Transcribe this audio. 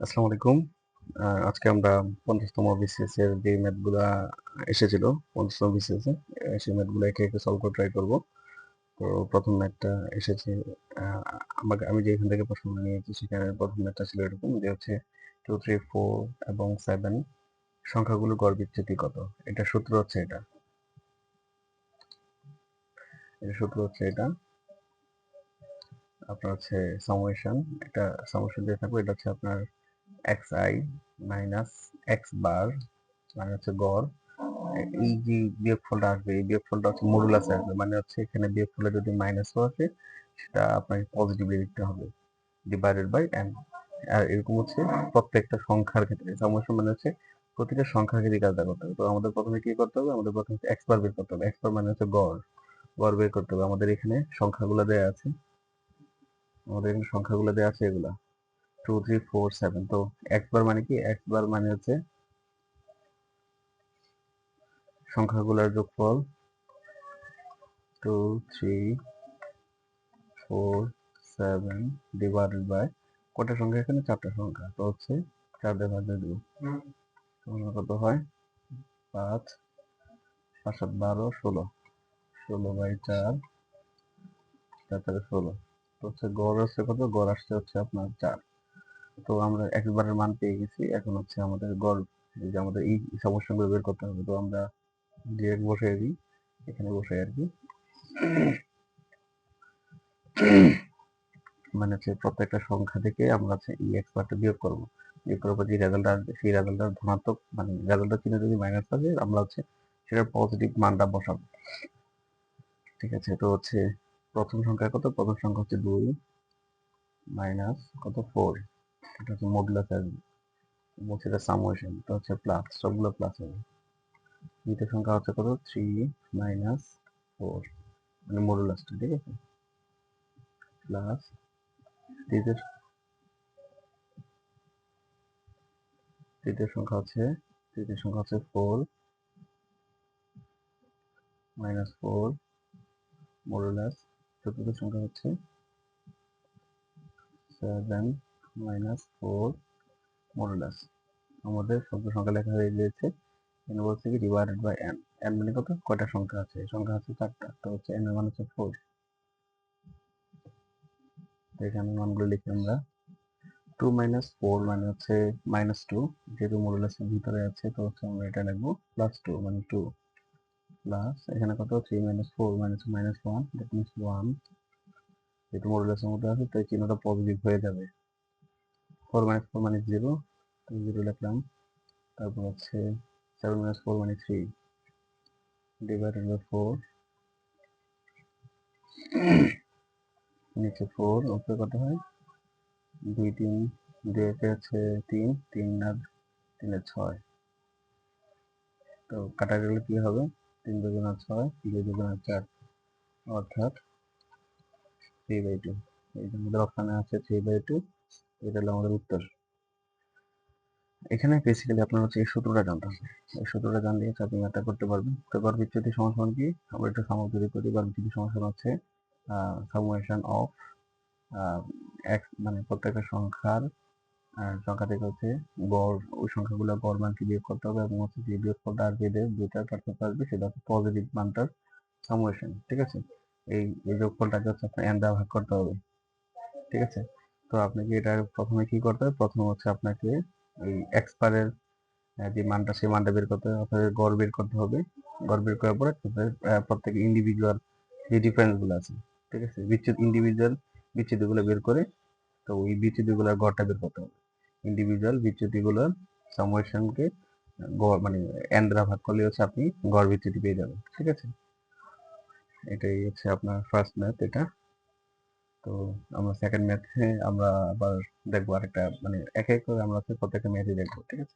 আসসালামু আলাইকুম। আজকে আমরা ৫০তম বিসিএস এর যে ম্যাথগুলা এসেছিল ৫০তম বিসিএস এ সেই ম্যাথগুলো একে, একে সলভ করে ট্রাই করব। তো ১ম ম্যাথটা এসেছে আ আমি যেখান থেকে প্রশ্নগুলো নিয়েছি সেখানে ১ম ম্যাথটা ছিল এরকম যে হচ্ছে 2, 3, 4 এবং 7 সংখ্যাগুলোর গড় বিচ্যুতি কত? এটার সূত্র হচ্ছে এটা। এটার সূত্র হচ্ছে এটা। আপনার হচ্ছে সামেশন এটা সামেশন দিয়ে থাকবে। এটা হচ্ছে আপনার xi মাইনাস x বার মানে হচ্ছে গড়। এই যে বিয়োগফলটা আসবে এই বিয়োগফলটা হচ্ছে মডুলাসে আসবে, মানে হচ্ছে এখানে বিয়োগফলে যদি মাইনাসও আসে সেটা আপনাকে পজিটিভলি লিখতে হবে ডিভাইডেড বাই n। আর এরকম হচ্ছে প্রত্যেকটা সংখ্যার ক্ষেত্রে সামেশন মানে হচ্ছে প্রতিটা সংখ্যার ক্ষেত্রে কাজটা করতে হবে। তো আমাদের প্রথমে কি করতে হবে, আমাদের প্রথমে x বার বের করতে হবে। x বার মানে হচ্ছে গড়, গড় বের করতে হবে। আমাদের এখানে সংখ্যাগুলো দেয়া আছে, আমাদের এখানে সংখ্যাগুলো দেয়া আছে এগুলা 2, 3, 4, 7। তো x বার মানে কি, x বার মানে হচ্ছে সংখ্যাগুলোর যোগফল 2, 3, 4, 7 ডিভাইডেড বাই কটা সংখ্যা, এখানে 4টা সংখ্যা। তো হচ্ছে 4 দিয়ে ভাগ দিয়ে দেবো, তোমরা কত হয় 5, 5, 7, 12, 16, 16 বাই 4, 4 থেকে 16। তো হচ্ছে গড় আসছে কত, গড় আসছে হচ্ছে আপনার 4। তো আমরা একবারের মান পেয়ে গেছি, এখন হচ্ছে আমাদের গড় এই যে আমাদের এই সমস্যাগুলো বের করতে হবে। তো আমরা ডিরেক্ট বসে দিই, এখানে বসে আর কি, মানে হচ্ছে প্রত্যেকটা সংখ্যা থেকে আমরা হচ্ছে এই এক্স বারটা বিয়োগ করবো। বিয়োগ করার পর যে রেজাল্টটা আসবে সেই রেজাল্টটা ধনাত্মক, মানে রেজাল্টটা চিহ্ন যদি মাইনাস থাকে আমরা হচ্ছে সেটার পজিটিভ মানটা বসাবো। ঠিক আছে, তো হচ্ছে প্রথম সংখ্যা কত, প্রথম সংখ্যা হচ্ছে 2 মাইনাস কত 4, এটা হচ্ছে মডুলাস আসবে, বলছে এটা সামেশন, তো হচ্ছে প্লাস, সবগুলো প্লাস হবে। দ্বিতীয় সংখ্যা হচ্ছে কত 3 মাইনাস 4, মানে মডুলাসটা, ঠিক আছে, প্লাস তৃতীয় তৃতীয় সংখ্যা হচ্ছে তৃতীয় সংখ্যা হচ্ছে 4 মাইনাস 4 মডুলাস। চতুর্থ সংখ্যা হচ্ছে 7 মাইনাস 4 মডুলাস। আমাদের শব্দ সংখ্যা লেখা হয়ে গিয়েছে। এন বলছে কি ডিভাইডেড বাই এন। এন মানে কত, কয়টা সংখ্যা আছে, সংখ্যা আছে 4টা। তো হচ্ছে এন এর মান হচ্ছে 4। তো এখানে মানগুলো লিখি আমরা। 2 মাইনাস 4 মানে হচ্ছে -2, যেহেতু মডুলাসের ভিতরে আছে তো হচ্ছে আমরা এটা লিখবো +2 মানে 2, প্লাস এখানে কত 3 মাইনাস 4 মানে -1, দ্যাট মিন্স 1, যেহেতু মডুলাসের মধ্যে আছে তাই চিহ্নটা পজিটিভ হয়ে যাবে। 4 মাইনাস 4 মানে 0, তো 0 লিখলাম। তারপর হচ্ছে 7 মাইনাস 4 মানে 3 ডিভাইডেড বাই 4, নিচে 4, উপরে কত হয় 2, 3, 2 একে হচ্ছে 3, 3 আর 3 এর 6। তো কাটা গেলে কি হবে, 3 দুগুণা 6, 2 দুগুণা 4, অর্থাৎ 3/2। এই যে আমাদের অপশানে আছে 3/2, এটা হলো আমাদের উত্তর। এখানে বেসিক্যালি আপনার হচ্ছে এই সূত্রটা জানতে হবে। এই সূত্রটা জানলে হচ্ছে আপনি ম্যাথটা করতে পারবেন। তো গড় বিচ্যুতি সমান কি, আমরা একটু সামগ্রিক করি। গড় বিচ্যুতি সমান হচ্ছে সামেশন অফ এক্স, মানে প্রত্যেকটা সংখ্যার সংখ্যা থেকে হচ্ছে গড়, ওই সংখ্যাগুলো গড় মানকে বিয়োগ করতে হবে এবং হচ্ছে যে বিয়োগফলটা আসবে এদের দুইটার পার্থক্য আসবে সেটা হচ্ছে পজিটিভ মানটার সামেশন। ঠিক আছে, এই যোগফলটাকে হচ্ছে আপনার এন দ্বারা ভাগ করতে হবে। ঠিক আছে, তো আপনাকে এটা প্রথমে কি করতে হবে, প্রথমে হচ্ছে আপনাকে এই এক্স বারের যে মানটা সেই মানটা বের করতে হবে, অর্থাৎ গড় বের করতে হবে। গড় বের করার পরে প্রত্যেক ইন্ডিভিজুয়াল যে ডিফারেন্স গুলো আছে, ঠিক আছে, ইন্ডিভিজুয়াল বিচ্যুতিগুলো বের করে, তো ওই বিচ্যুতিগুলোর গড়টা বের করতে হবে। ইন্ডিভিজুয়াল বিচ্যুতিগুলোর সামেশনকে গড় মানে এন দ্বারা ভাগ করলে হচ্ছে আপনি গড় বিচ্যুতি পেয়ে যাবেন। ঠিক আছে, এটাই হচ্ছে আপনার ফার্স্ট ম্যাথ এটা। তো আমরা সেকেন্ড ম্যাথে আমরা আবার দেখবো আরেকটা, মানে এক এক করে আমরা হচ্ছে প্রত্যেকটা ম্যাথই দেখবো। ঠিক আছে।